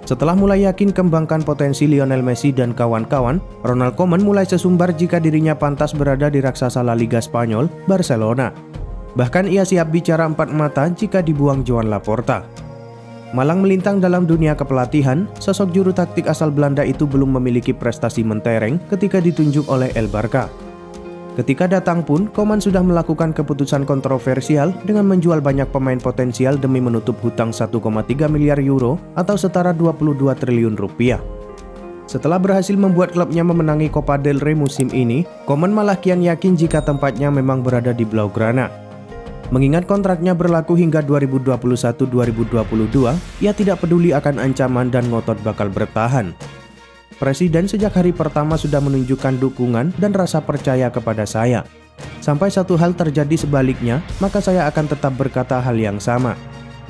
Setelah mulai yakin kembangkan potensi Lionel Messi dan kawan-kawan, Ronald Koeman mulai sesumbar jika dirinya pantas berada di raksasa La Liga Spanyol, Barcelona. Bahkan ia siap bicara empat mata jika dibuang Joan Laporta. Malang melintang dalam dunia kepelatihan, sosok juru taktik asal Belanda itu belum memiliki prestasi mentereng ketika ditunjuk oleh El Barca. Ketika datang pun, Koeman sudah melakukan keputusan kontroversial dengan menjual banyak pemain potensial demi menutup hutang 1,3 miliar euro atau setara 22 triliun rupiah. Setelah berhasil membuat klubnya memenangi Copa del Rey musim ini, Koeman malah kian yakin jika tempatnya memang berada di Blaugrana. Mengingat kontraknya berlaku hingga 2021-2022, ia tidak peduli akan ancaman dan ngotot bakal bertahan. Presiden sejak hari pertama sudah menunjukkan dukungan dan rasa percaya kepada saya. Sampai satu hal terjadi sebaliknya, maka saya akan tetap berkata hal yang sama.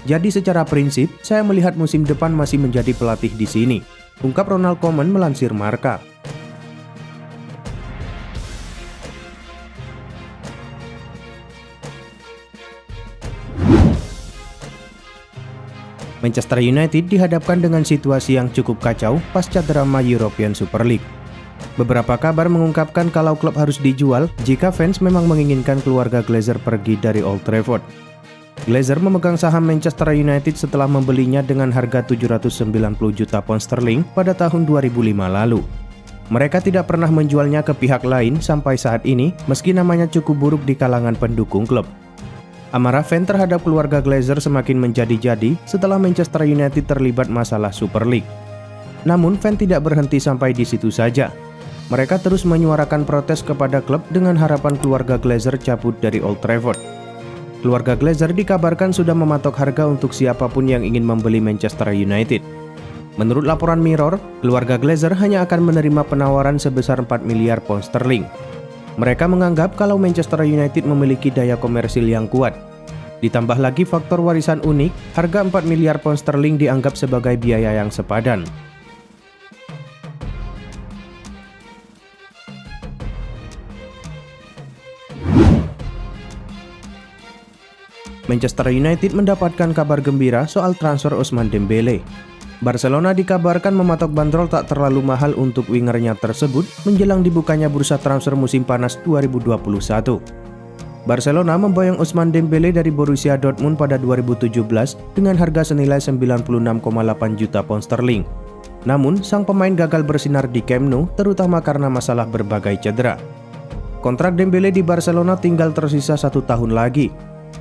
Jadi secara prinsip, saya melihat musim depan masih menjadi pelatih di sini, ungkap Ronald Koeman melansir Marca. Manchester United dihadapkan dengan situasi yang cukup kacau pasca drama European Super League. Beberapa kabar mengungkapkan kalau klub harus dijual jika fans memang menginginkan keluarga Glazer pergi dari Old Trafford. Glazer memegang saham Manchester United setelah membelinya dengan harga 790 juta pound sterling pada tahun 2005 lalu. Mereka tidak pernah menjualnya ke pihak lain sampai saat ini, meski namanya cukup buruk di kalangan pendukung klub. Amarah fan terhadap keluarga Glazer semakin menjadi-jadi setelah Manchester United terlibat masalah Super League. Namun fan tidak berhenti sampai di situ saja. Mereka terus menyuarakan protes kepada klub dengan harapan keluarga Glazer cabut dari Old Trafford. Keluarga Glazer dikabarkan sudah mematok harga untuk siapapun yang ingin membeli Manchester United. Menurut laporan Mirror, keluarga Glazer hanya akan menerima penawaran sebesar 4 miliar pound sterling. Mereka menganggap kalau Manchester United memiliki daya komersil yang kuat. Ditambah lagi faktor warisan unik, harga 4 miliar pound sterling dianggap sebagai biaya yang sepadan. Manchester United mendapatkan kabar gembira soal transfer Ousmane Dembele. Barcelona dikabarkan mematok bandrol tak terlalu mahal untuk wingernya tersebut menjelang dibukanya bursa transfer musim panas 2021. Barcelona memboyong Ousmane Dembele dari Borussia Dortmund pada 2017 dengan harga senilai 96,8 juta pound sterling. Namun, sang pemain gagal bersinar di Camp Nou terutama karena masalah berbagai cedera. Kontrak Dembele di Barcelona tinggal tersisa 1 tahun lagi.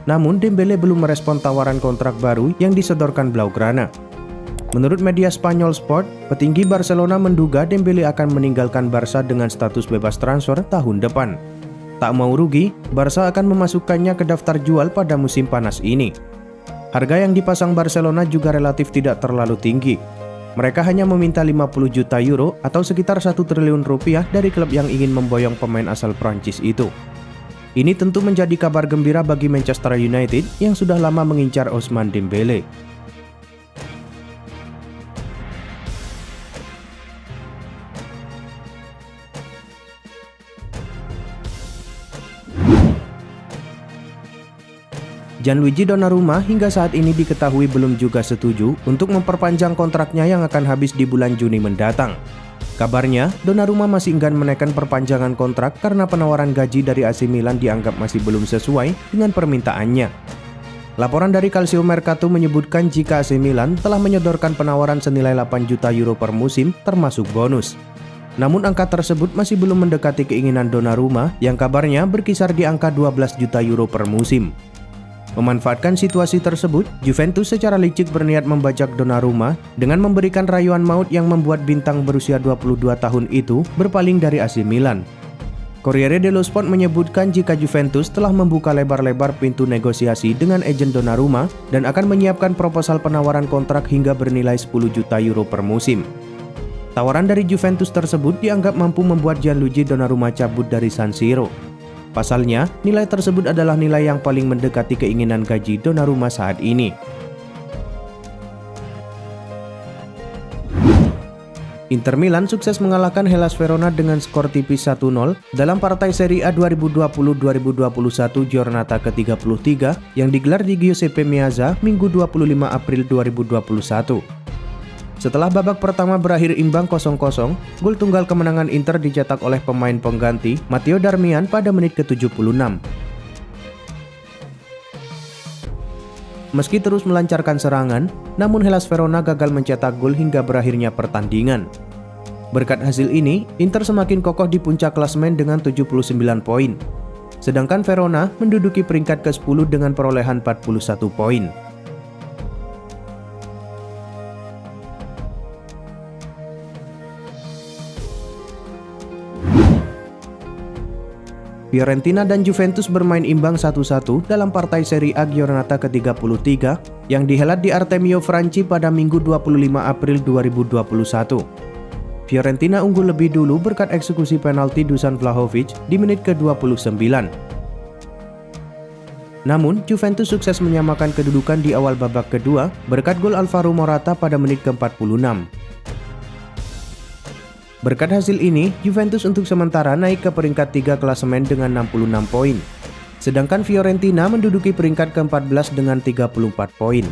Namun, Dembele belum merespon tawaran kontrak baru yang disodorkan Blaugrana. Menurut media Spanyol Sport, petinggi Barcelona menduga Dembele akan meninggalkan Barca dengan status bebas transfer tahun depan. Tak mau rugi, Barca akan memasukkannya ke daftar jual pada musim panas ini. Harga yang dipasang Barcelona juga relatif tidak terlalu tinggi. Mereka hanya meminta 50 juta euro atau sekitar 1 triliun rupiah dari klub yang ingin memboyong pemain asal Prancis itu. Ini tentu menjadi kabar gembira bagi Manchester United yang sudah lama mengincar Ousmane Dembele. Gianluigi Donnarumma hingga saat ini diketahui belum juga setuju untuk memperpanjang kontraknya yang akan habis di bulan Juni mendatang. Kabarnya, Donnarumma masih enggan menekan perpanjangan kontrak karena penawaran gaji dari AC Milan dianggap masih belum sesuai dengan permintaannya. Laporan dari Calcio Mercato menyebutkan jika AC Milan telah menyodorkan penawaran senilai 8 juta euro per musim termasuk bonus. Namun angka tersebut masih belum mendekati keinginan Donnarumma yang kabarnya berkisar di angka 12 juta euro per musim. Memanfaatkan situasi tersebut, Juventus secara licik berniat membajak Donnarumma dengan memberikan rayuan maut yang membuat bintang berusia 22 tahun itu berpaling dari AC Milan. Corriere dello Sport menyebutkan jika Juventus telah membuka lebar-lebar pintu negosiasi dengan agen Donnarumma dan akan menyiapkan proposal penawaran kontrak hingga bernilai 10 juta euro per musim. Tawaran dari Juventus tersebut dianggap mampu membuat Gianluigi Donnarumma cabut dari San Siro. Pasalnya, nilai tersebut adalah nilai yang paling mendekati keinginan gaji Donnarumma saat ini. Inter Milan sukses mengalahkan Hellas Verona dengan skor tipis 1-0 dalam partai Serie A 2020-2021 Giornata ke-33 yang digelar di Giuseppe Meazza Minggu 25 April 2021. Setelah babak pertama berakhir imbang 0-0, gol tunggal kemenangan Inter dicetak oleh pemain pengganti Matteo Darmian pada menit ke-76. Meski terus melancarkan serangan, namun Hellas Verona gagal mencetak gol hingga berakhirnya pertandingan. Berkat hasil ini, Inter semakin kokoh di puncak klasemen dengan 79 poin. Sedangkan Verona menduduki peringkat ke-10 dengan perolehan 41 poin. Fiorentina dan Juventus bermain imbang 1-1 dalam partai Serie A Giornata ke-33 yang dihelat di Artemio Franchi pada Minggu 25 April 2021. Fiorentina unggul lebih dulu berkat eksekusi penalti Dusan Vlahovic di menit ke-29. Namun, Juventus sukses menyamakan kedudukan di awal babak kedua berkat gol Alvaro Morata pada menit ke-46. Berkat hasil ini, Juventus untuk sementara naik ke peringkat 3 klasemen dengan 66 poin. Sedangkan Fiorentina menduduki peringkat ke-14 dengan 34 poin.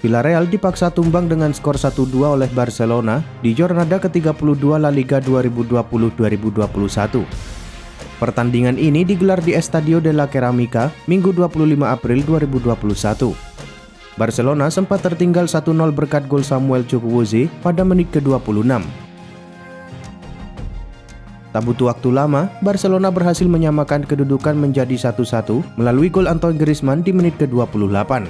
Villarreal dipaksa tumbang dengan skor 1-2 oleh Barcelona di Jornada ke-32 La Liga 2020-2021. Pertandingan ini digelar di Estadio de la Cerámica, Minggu 25 April 2021. Barcelona sempat tertinggal 1-0 berkat gol Samuel Chukwueze pada menit ke-26. Tak butuh waktu lama, Barcelona berhasil menyamakan kedudukan menjadi 1-1 melalui gol Antoine Griezmann di menit ke-28.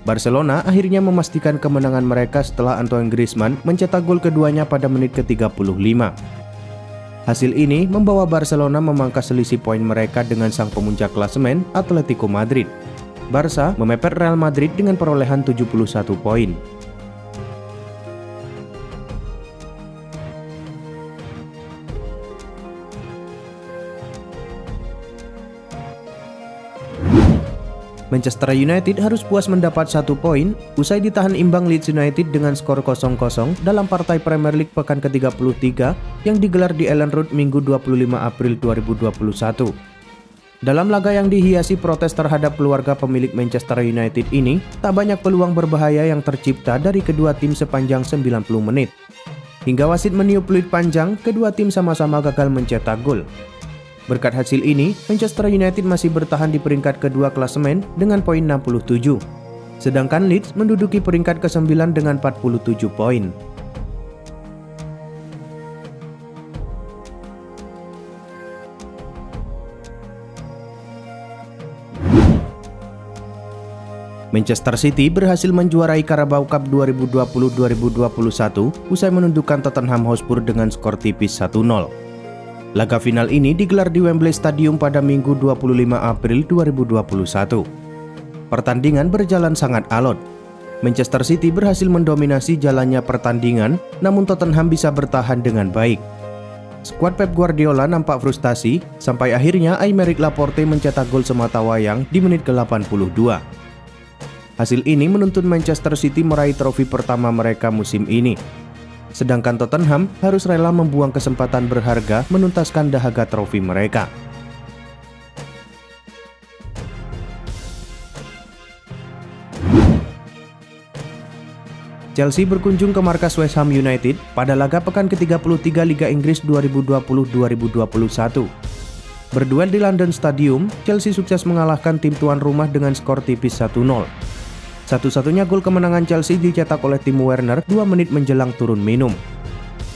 Barcelona akhirnya memastikan kemenangan mereka setelah Antoine Griezmann mencetak gol keduanya pada menit ke-35. Hasil ini membawa Barcelona memangkas selisih poin mereka dengan sang pemuncak klasemen Atletico Madrid. Barca memepet Real Madrid dengan perolehan 71 poin. Manchester United harus puas mendapat 1 poin usai ditahan imbang Leeds United dengan skor 0-0 dalam partai Premier League pekan ke-33 yang digelar di Ellen Road Minggu 25 April 2021. Dalam laga yang dihiasi protes terhadap keluarga pemilik Manchester United ini, tak banyak peluang berbahaya yang tercipta dari kedua tim sepanjang 90 menit. Hingga wasit meniup peluit panjang, kedua tim sama-sama gagal mencetak gol. Berkat hasil ini, Manchester United masih bertahan di peringkat kedua klasemen dengan poin 67. Sedangkan Leeds menduduki peringkat ke-9 dengan 47 poin. Manchester City berhasil menjuarai Carabao Cup 2020-2021 usai menundukkan Tottenham Hotspur dengan skor tipis 1-0. Laga final ini digelar di Wembley Stadium pada Minggu 25 April 2021. Pertandingan berjalan sangat alot. Manchester City berhasil mendominasi jalannya pertandingan, namun Tottenham bisa bertahan dengan baik. Skuad Pep Guardiola nampak frustasi, sampai akhirnya Aymeric Laporte mencetak gol sematawayang di menit ke-82. Hasil ini menuntun Manchester City meraih trofi pertama mereka musim ini. Sedangkan Tottenham harus rela membuang kesempatan berharga menuntaskan dahaga trofi mereka. Chelsea berkunjung ke markas West Ham United pada laga pekan ke-33 Liga Inggris 2020-2021. Berduel di London Stadium, Chelsea sukses mengalahkan tim tuan rumah dengan skor tipis 1-0. Satu-satunya gol kemenangan Chelsea dicetak oleh Timo Werner 2 menit menjelang turun minum.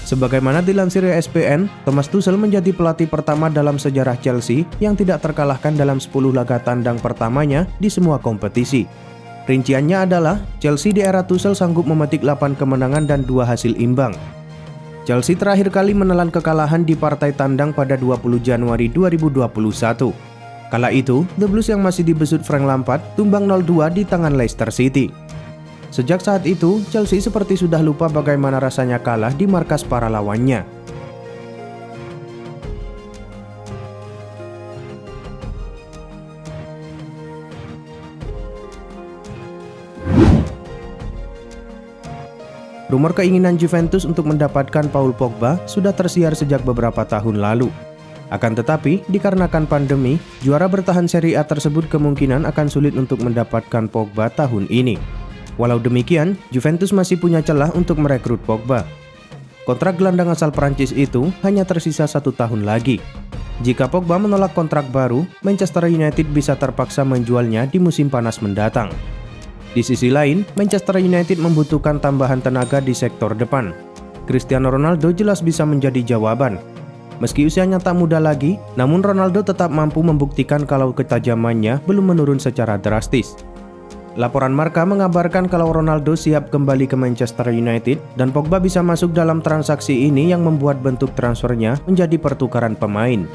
Sebagaimana dilansir ESPN, Thomas Tuchel menjadi pelatih pertama dalam sejarah Chelsea yang tidak terkalahkan dalam 10 laga tandang pertamanya di semua kompetisi. Rinciannya adalah Chelsea di era Tuchel sanggup memetik 8 kemenangan dan 2 hasil imbang. Chelsea terakhir kali menelan kekalahan di partai tandang pada 20 Januari 2021. Kala itu, The Blues yang masih dibesut Frank Lampard tumbang 0-2 di tangan Leicester City. Sejak saat itu, Chelsea seperti sudah lupa bagaimana rasanya kalah di markas para lawannya. Rumor keinginan Juventus untuk mendapatkan Paul Pogba sudah tersiar sejak beberapa tahun lalu. Akan tetapi, dikarenakan pandemi, juara bertahan Serie A tersebut kemungkinan akan sulit untuk mendapatkan Pogba tahun ini. Walau demikian, Juventus masih punya celah untuk merekrut Pogba. Kontrak gelandang asal Prancis itu hanya tersisa 1 tahun lagi. Jika Pogba menolak kontrak baru, Manchester United bisa terpaksa menjualnya di musim panas mendatang. Di sisi lain, Manchester United membutuhkan tambahan tenaga di sektor depan. Cristiano Ronaldo jelas bisa menjadi jawaban. Meski usianya tak muda lagi, namun Ronaldo tetap mampu membuktikan kalau ketajamannya belum menurun secara drastis. Laporan Marca mengabarkan kalau Ronaldo siap kembali ke Manchester United dan Pogba bisa masuk dalam transaksi ini yang membuat bentuk transfernya menjadi pertukaran pemain.